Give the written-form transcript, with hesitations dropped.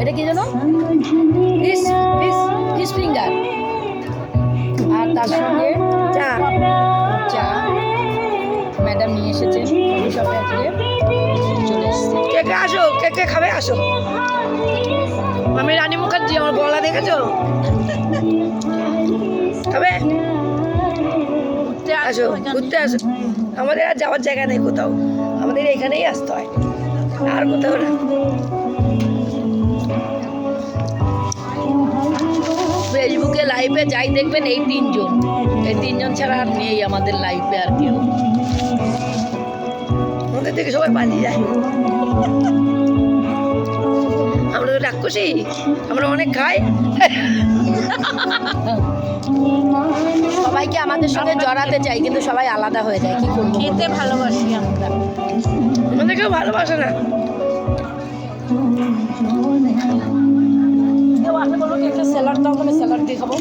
এটা কি জানো? ফিশ ফিঙ্গার, আর তার সঙ্গে চা। ম্যাডাম নিয়ে এসেছেন শপে, আজকে চলে এসেছে। কে আসো, কে খাবে আসো। আমি রানী মুখার্জি, আমার গলা দেখেছো? খাবে? আসো, ঘুরতে আসো। আমাদের আর যাওয়ার জায়গা নেই কোথাও, আমাদের এখানেই আসতে হয়, আর কোথাও না। ফেসবুকে লাইভে যাই দেখবেন এই তিনজন, ছাড়া আর নেই আমাদের লাইভে আর কেউ। আমাদের থেকে সবাই পালিয়ে যায়। আমরা তো রাক্ষসী, আমরা অনেক খাই। সবাইকে আমাদের সঙ্গে জড়াতে চাই, কিন্তু সবাই আলাদা হয়ে যায়। কি করবো? খেতে ভালোবাসি আমরা। আমাদের কেউ ভালোবাসে না। কেউ আসলে বলো কি একটা স্যালাড দাও, মানে স্যালাড দিয়ে খাবো।